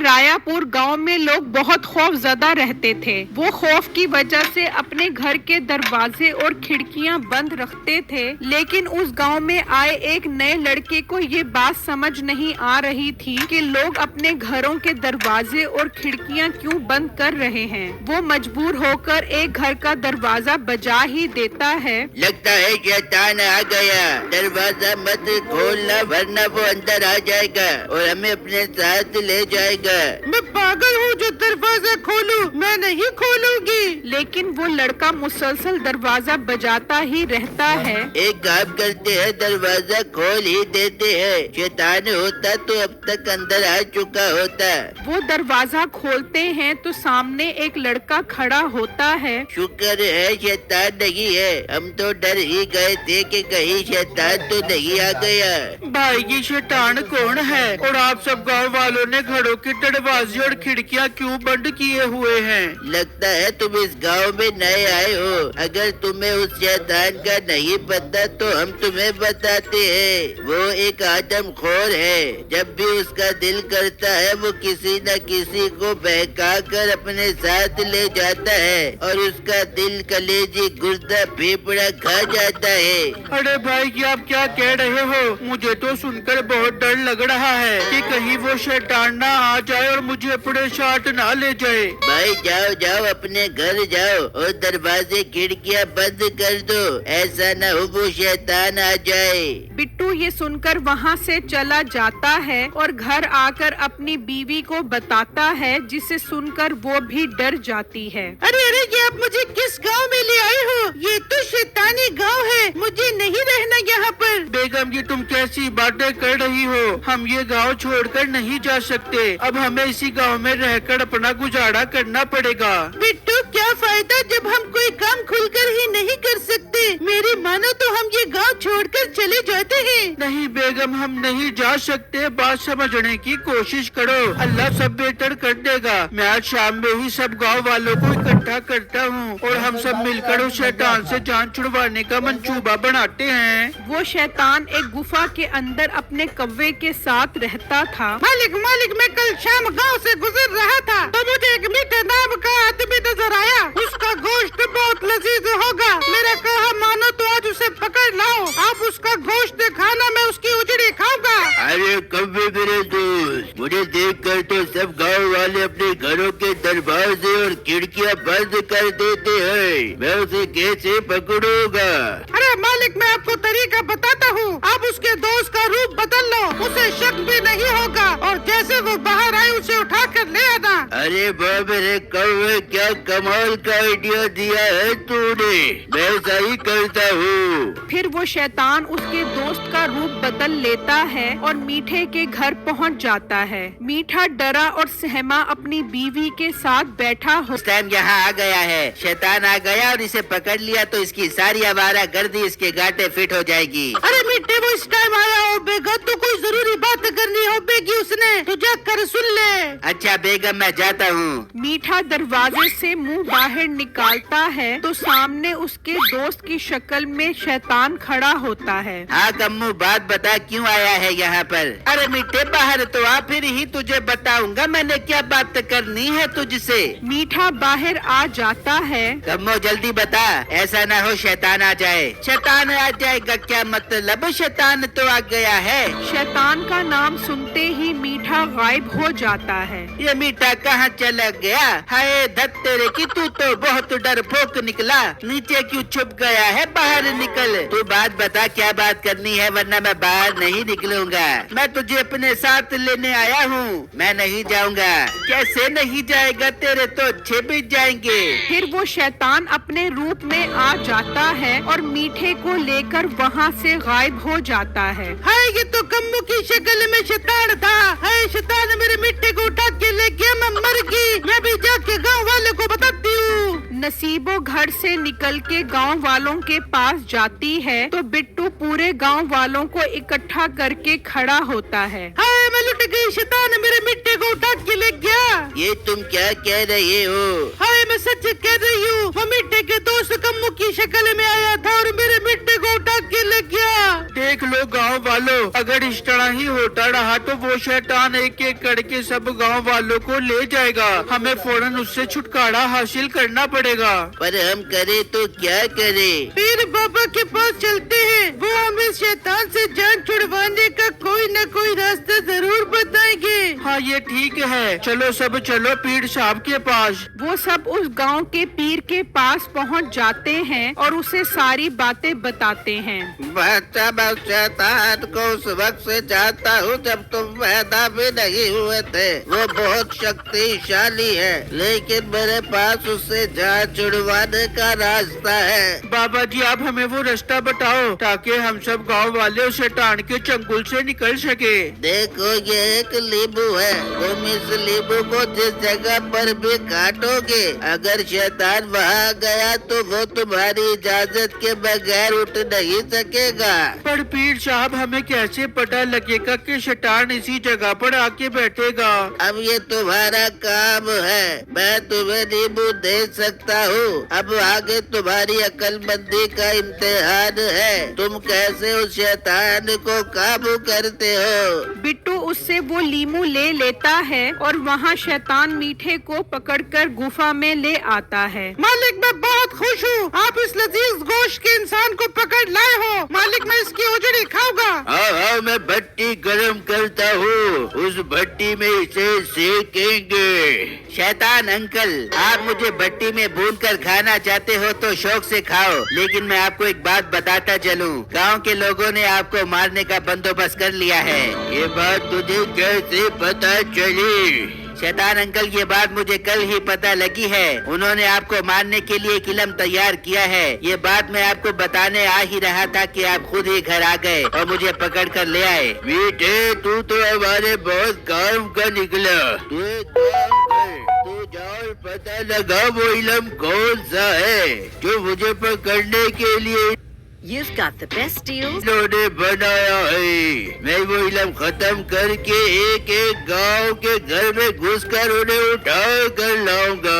रायापुर गांव में लोग बहुत खौफजदा रहते थे। वो खौफ की वजह से अपने घर के दरवाजे और खिड़कियां बंद रखते थे, लेकिन उस गांव में आए एक नए लड़के को ये बात समझ नहीं आ रही थी कि लोग अपने घरों के दरवाजे और खिड़कियां क्यों बंद कर रहे हैं। वो मजबूर होकर एक घर का दरवाजा बजा ही देता है। लगता है शैतान आ गया, दरवाजा मत खोलना वरना वो अंदर आ जाएगा और हमें अपने साथ ले जाएगा। मैं पागल हूँ जो दरवाजा खोलूं, मैं नहीं खोलूंगी। लेकिन वो लड़का मुसलसल दरवाजा बजाता ही रहता है। एक काम करते हैं, दरवाजा खोल ही देते हैं। शैतान होता तो अब तक अंदर आ चुका होता। वो दरवाजा खोलते हैं तो सामने एक लड़का खड़ा होता है। शुक्र है शैतान नहीं है, हम तो डर ही गए थे कि कहीं शैतान तो नहीं आ गया। भाई ये शैतान कौन है और आप सब गांव वालों ने घरों के दरवाजे और खिड़कियां क्यों बंद किए हुए हैं? लगता है तुम इस गांव में नए आए हो। अगर तुम्हें उस शैतान का नहीं पता तो हम तुम्हें बताते हैं। वो एक आदमखोर है। जब भी उसका दिल करता है वो किसी न किसी को बहका कर अपने साथ ले जाता है और उसका दिल कलेजी गुर्दा फेफड़ा खा जाता है। अरे भाई ये आप क्या कह रहे हो? मुझे तो सुनकर बहुत डर लग रहा है कि कहीं वो शैतान ना आ जाए और मुझे अपने साथ ना ले जाए। भाई जाओ जाओ अपने घर जाओ और दरवाजे खिड़कियां बंद कर दो, ऐसा न हो वो शैतान आ जाए। बिट्टू ये सुनकर वहाँ से चला जाता है और घर आकर अपनी बीवी को बताता है, जिसे सुनकर वो भी डर जाती है। अरे अरे ये आप मुझे किस गांव में ले आए हो? ये तो शैतानी गांव है, मुझे नहीं रहना यहाँ पर। बेगम ये तुम कैसी बातें कर रही हो? हम ये गांव छोड़कर नहीं जा सकते। अब हमें इसी गांव में रहकर अपना गुजारा करना पड़ेगा। बिट्टू क्या फायदा जब हम कोई काम खुलकर ही नहीं कर सकते। मेरी मानो तो हम ये गांव छोड़कर चले जाते हैं। नहीं बेगम हम नहीं जा सकते, बात समझने की कोशिश करो, अल्लाह सब बेहतर कर देगा। मैं आज शाम में ही सब गांव वालों को इकट्ठा करता हूँ और हम सब मिलकर उस शैतान से जान छुड़वाने का मंसूबा बनाते हैं। वो शैतान एक गुफा के अंदर अपने कौवे के साथ रहता था। मालिक मालिक मैं कल शाम गांव से गुजर रहा था तो मुझे एक मीठा नाम का आदमी नजर आया। उसका गोश्त बहुत लजीज होगा। मेरा कहा मानो तो आज उसे पकड़ लाओ, आप उसका गोश्त खाना, मैं उसकी उजड़ी खाऊंगा। अरे कब्बे मेरे दोस्त, मुझे देखकर तो सब गांव वाले अपने घरों के दरवाजे और खिड़कियां बंद कर देते हैं। मैं उसे कैसे पकड़ूंगा? अरे मालिक मैं आपको तरीका बताता हूँ, आप उसके दोस्त का रूप बदल लो, उसे शक भी नहीं होगा और जैसे वो बाहर आए उसे उठा कर ले आना। अरे बाप रे कौवे, क्या कमाल का आइडिया दिया है तूने, मैं ऐसा ही करता हूँ। फिर वो शैतान उसके दोस्त का रूप बदल लेता है और मीठे के घर पहुंच जाता है। मीठा डरा और सहमा अपनी बीवी के साथ बैठा हो। उस टाइम यहाँ आ गया है, शैतान आ गया और इसे पकड़ लिया तो इसकी सारी आवारा गर्दी इसके गांठे फिट हो जाएगी। अरे मीठे वो इस टाइम आया हो बेगम, तो कोई जरूरी बात करनी हो बेगी उसने तो जाकर सुन ले। अच्छा बेगम मैं जाता हूँ। मीठा दरवाजे से मुंह बाहर निकालता है तो सामने उसके दोस्त की शक्ल में शैतान खड़ा होता है। हाँ कम्मू बात बता, क्यों आया है यहाँ पर? अरे मीठे बाहर तो आ, फिर ही तुझे बताऊंगा मैंने क्या बात करनी है तुझसे। मीठा बाहर आ जाता है। कम्मू जल्दी बता, ऐसा ना हो शैतान आ जाए। शैतान आ जाएगा क्या मतलब? शैतान तो आ गया है। शैतान का नाम सुनते ही मीठा गायब हो जाता है। ये मीठा कहाँ चला गया? हाय धत तेरे की, तू तो बहुत डरपोक निकला, नीचे क्यों छुप गया है? बाहर निकल, तू बात बता क्या बात करनी है वरना मैं बाहर नहीं निकलूंगा। मैं तुझे अपने साथ लेने आया हूँ, मैं नहीं जाऊंगा। कैसे नहीं जाएगा? तेरे तो अच्छे भी जाएंगे। फिर वो शैतान अपने रूप में आ जाता है और मीठे को लेकर वहाँ से गायब हो जाता है। हाय ये तो कम्मू की शक्ल में शैतान था। हाय शैतान मेरे मिट्टी को उठा के ले गया, मैं मर गई। मैं भी जाके गांव वालों को बताती हूँ। नसीबो घर से निकल के गांव वालों के पास जाती है तो बिट्टू पूरे गांव वालों को इकट्ठा करके खड़ा होता है। हाय मैं लुट गई, शैतान मेरे मिट्टी को उठा के ले गया। ये तुम क्या कह रहे हो? हाय मैं सच कह रही हूँ, वो मिट्टी के दोस्त कम्मू की शक्ल में आया था और मेरे मिट्टी को उठा के ले गया। देख लो गांव वालों, अगर इस तरह ही रोता रहा तो वो शैतान एक एक करके सब गांव वालों को ले जाएगा। हमें फौरन उससे छुटकारा हासिल करना पड़ेगा। पर हम करे तो क्या करे? पीर बाबा के पास चलते हैं, वो हमें शैतान से जान छुड़वाने का कोई न कोई रास्ता जरूर बताएंगे। हाँ ये ठीक है, चलो सब चलो पीर साहब के पास। वो सब उस गांव के पीर के पास पहुंच जाते हैं और उसे सारी बातें बताते हैं। बच्चा मैं शैतान को उस वक्त से जानता हूँ जब तुम पैदा भी नहीं हुए थे। वो बहुत शक्तिशाली है, लेकिन मेरे पास उससे जान छुड़वाने का रास्ता है। बाबा जी आप हमें वो रास्ता बताओ ताकि हम सब गांव वाले उस शैतान के चंगुल से निकल सके। देखो ये एक नींबू है, तुम इस नींबू को जिस जगह पर भी काटोगे, अगर शैतान वहाँ गया तो वो तुम्हारी इजाजत के बगैर उठ नहीं सकेगा। पर पीर साहब हमें कैसे पता लगेगा कि शैतान इसी जगह पर आके बैठेगा? अब ये तुम्हारा काम है, मैं तुम्हें नींबू दे सकता हूँ। अब आगे तुम्हारी अक्लमंदी का इम्तिहान है, तुम कैसे उस शैतान को काबू करते हो। बिट्टू उससे वो लीमू ले लेता है और वहाँ शैतान मीठे को पकड़कर गुफा में ले आता है। मालिक मैं बहुत खुश हूँ, आप इस लजीज गोश्त के इंसान को पकड़ लाए हो। मालिक मैं इसकी उजड़ी खाऊंगा। हाँ मैं भट्टी गरम करता हूँ, उस भट्टी में इसे सेकेंगे। शैतान अंकल, आप मुझे भट्टी में भून कर खाना चाहते हो तो शौक से खाओ, लेकिन मैं आपको एक बात बताता चलूं, गांव के लोगों ने आपको मारने का बंदोबस्त कर लिया है। ये बात तुझे कैसे पता चली? शैतान अंकल ये बात मुझे कल ही पता लगी है, उन्होंने आपको मारने के लिए एक इलम तैयार किया है। ये बात मैं आपको बताने आ ही रहा था कि आप खुद ही घर आ गए और मुझे पकड़ कर ले आए। बेटे तू तो हमारे बहुत काम का निकला। तू एक काम कर, तू जाओ पता लगा वो इलम कौन सा है जो मुझे पकड़ने के लिए You've got the best deals. इन्होंने बनाया है। मैं वो इलम खत्म करके एक एक गांव के घर में घुसकर उन्हें उठा कर लाऊंगा।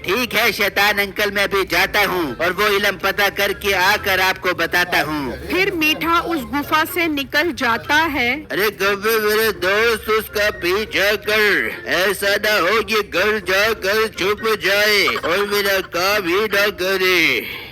ठीक है शैतान अंकल, मैं भी जाता हूँ और वो इलम पता करके आकर आपको बताता हूँ। फिर मीठा उस गुफा से निकल जाता है। अरे कभी मेरे दोस्त उसका पीछा कर, ऐसा ना हो कि घर जाकर छुप जाए और मेरा काम ही ना करे।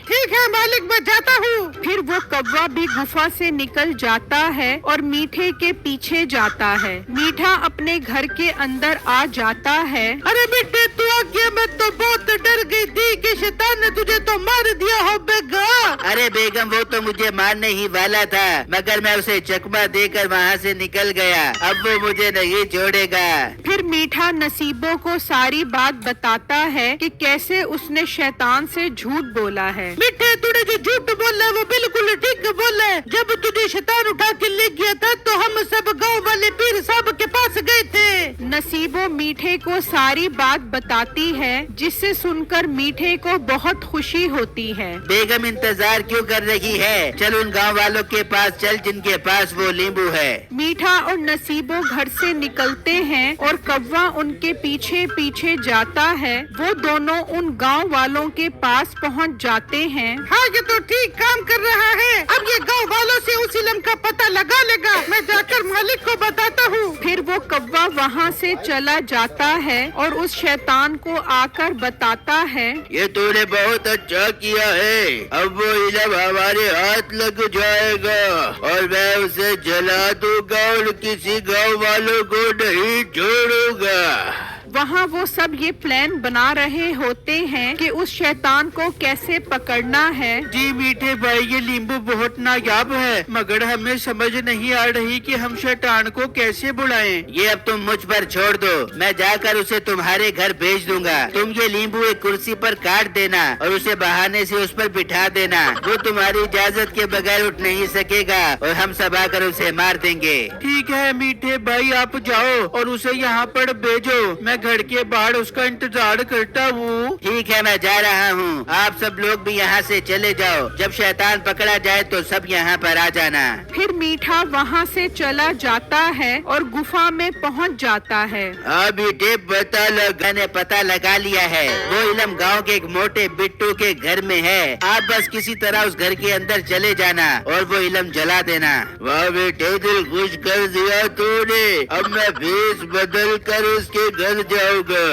ठीक है मालिक मैं जाता हूँ। फिर वो कौवा भी गुफा से निकल जाता है और मीठे के पीछे जाता है। मीठा अपने घर के अंदर आ जाता है। अरे बेटे तू आ गया, मैं तो बहुत डर गई थी कि शैतान ने तुझे तो मार दिया हो बेगा। अरे बेगम वो तो मुझे मारने ही वाला था, मगर मैं उसे चकमा देकर वहाँ से निकल गया। अब वो मुझे नहीं छोड़ेगा। फिर मीठा नसीबों को सारी बात बताता है कि कैसे उसने शैतान से झूठ बोला है। मिठे तूने जो झूठ बोला है वो बिल्कुल ठीक बोला है। जब तुझे शैतान उठा के ले गया था तो हम सब गांव वाले पीर साहब के पास गए थे। नसीबो मीठे को सारी बात बताती है, जिससे सुनकर मीठे को बहुत खुशी होती है। बेगम इंतजार क्यों कर रही है? चल उन गांव वालों के पास चल जिनके पास वो नींबू है। मीठा और नसीबो घर से निकलते हैं और कौवा उनके पीछे पीछे जाता है। वो दोनों उन गांव वालों के पास पहुंच जाते हैं। हाँ ये तो ठीक काम कर रहा है। अब ये गांव वालों से उस इलम का पता लगा लेगा। मैं जाकर मालिक को बताता हूँ। फिर वो कौवा वहाँ से चला जाता है और उस शैतान को आकर बताता है, ये तूने बहुत अच्छा किया है। अब वो इलम हमारे हाथ लग जाएगा और मैं उसे जला दूंगा और किसी गांव वालों को नहीं छोड़ूंगा। वहाँ वो सब ये प्लान बना रहे होते हैं कि उस शैतान को कैसे पकड़ना है। जी मीठे भाई ये नींबू बहुत नायाब है, मगर हमें समझ नहीं आ रही कि हम शैतान को कैसे बुलाएं। ये अब तुम मुझ पर छोड़ दो, मैं जाकर उसे तुम्हारे घर भेज दूंगा। तुम ये नींबू एक कुर्सी पर काट देना और उसे बहाने से उस पर बिठा देना। वो तुम्हारी इजाजत के बगैर उठ नहीं सकेगा और हम सब आकर उसे मार देंगे। ठीक है मीठे भाई आप जाओ और उसे यहाँ पर भेजो, मैं گھر کے باہر اس کا انتظار کرتا ہوں. ٹھیک ہے میں جا رہا ہوں. آپ سب لوگ بھی یہاں سے چلے جاؤ. جب شیطان پکڑا جائے تو سب یہاں پر آ جانا. پھر میٹھا وہاں سے چلا جاتا ہے اور گفا میں پہنچ جاتا ہے. ہاں بیٹے میں نے پتہ لگا لیا ہے. وہ علم گاؤں کے ایک موٹے بٹو کے گھر میں ہے. آپ بس کسی طرح اس گھر کے اندر چلے جانا اور وہ علم جلا دینا. واہ بیٹے دل خوش کر دیا تو نے. اب میں بھیس بدل کر اس کے گھر جاؤں گا.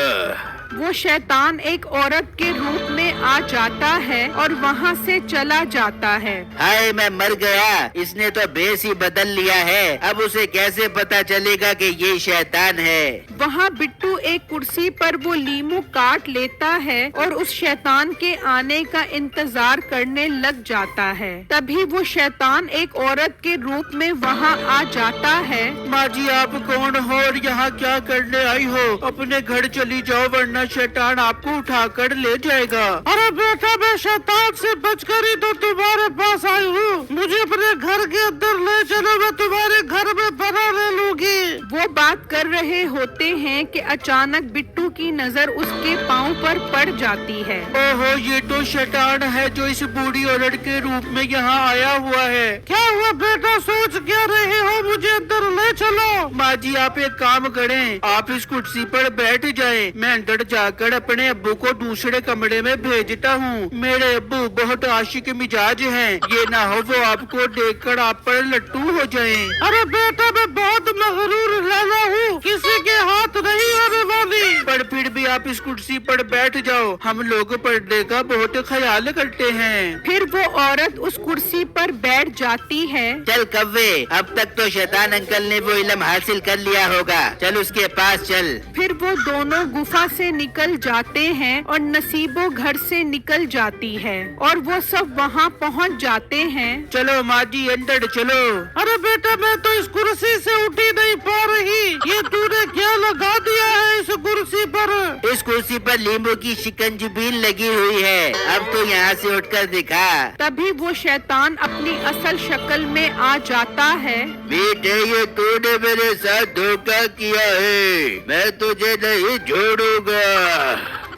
وہ شیطان ایک عورت کے روپ میں آ جاتا ہے اور وہاں سے چلا جاتا ہے. ہائے میں مر گیا. اس نے تو بھیس ہی بدل لیا ہے. اب اسے کیسے پتا چلے گا کہ یہ شیطان ہے. وہاں بٹو ایک کرسی پر وہ لیمو کاٹ لیتا ہے اور اس شیطان کے آنے کا انتظار کرنے لگ جاتا ہے. تبھی وہ شیطان ایک عورت کے روپ میں وہاں آ جاتا ہے. ماں جی آپ کون ہو اور یہاں کیا کرنے آئی ہو؟ اپنے گھر چلی جاؤ ورنہ شیطان آپ کو اٹھا کر لے جائے گا. ارے بیٹا میں شیطان سے بچ کر ہی تو تمہارے پاس آئی ہوں. مجھے اپنے گھر کے اندر لے چلو میں تمہارے گھر میں بنا لے لوں گی. وہ بات کر رہے ہوتے ہیں کہ اچانک بٹو کی نظر اس کے پاؤں پر پڑ جاتی ہے. اوہو یہ تو شیطان ہے جو اس بوڑھی عورت کے روپ میں یہاں آیا ہوا ہے. کیا ہوا بیٹا سوچ کیا رہے ہو؟ مجھے اندر لے چلو. ماں جی آپ ایک کام کریں. آپ اس کرسی پر بیٹھ جائیں. میں اندر جا کر اپنے ابو کو دوسرے کمرے میں بھیجتا ہوں. میرے ابو بہت عاشق مزاج ہیں. یہ نہ ہو وہ آپ کو دیکھ کر آپ پر لٹو ہو جائیں. ارے بیٹا میں بہت مغرور لالا ہوں. کسی کے ہاتھ نہیں آنے والی. پر پھر بھی آپ اس کرسی پر بیٹھ جاؤ. ہم لوگ پردے کا بہت خیال کرتے ہیں. پھر وہ عورت اس کرسی پر بیٹھ جاتی ہے. چل کوے اب تک تو شیطان انکل نے وہ علم حاصل کر لیا ہوگا. چل اس کے پاس چل. پھر وہ دونوں گفا سے نکل جاتے ہیں اور نصیبو گھر سے نکل جاتی ہے اور وہ سب وہاں پہنچ جاتے ہیں. چلو ماں جی اندر چلو. ارے بیٹا میں تو اس کرسی سے اٹھی نہیں پا رہی. یہ تو نے کیا لگا دیا ہے اس کرسی پر؟ اس کرسی پر لیمبو کی شکنجبین لگی ہوئی ہے. اب تو یہاں سے اٹھ کر دکھا. تبھی وہ شیطان اپنی اصل شکل میں آ جاتا ہے. بیٹے یہ تو نے میرے ساتھ دھوکہ کیا ہے. میں تجھے نہیں چھوڑوں گا.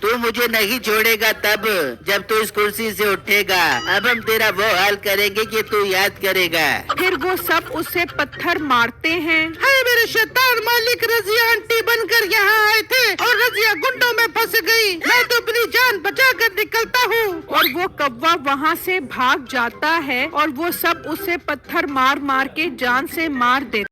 تو مجھے نہیں چھوڑے گا تب جب تو اس کرسی سے اٹھے گا. اب ہم تیرا وہ حال کریں گے کہ تو یاد کرے گا. پھر وہ سب اسے پتھر مارتے ہیں. ہے میرے شیطان مالک رضیہ آنٹی بن کر یہاں آئے تھے اور رضیہ گنڈوں میں پھنس گئی. میں تو اپنی جان بچا کر نکلتا ہوں. اور وہ کوا وہاں سے بھاگ جاتا ہے اور وہ سب اسے پتھر مار مار کے جان سے مار دیتے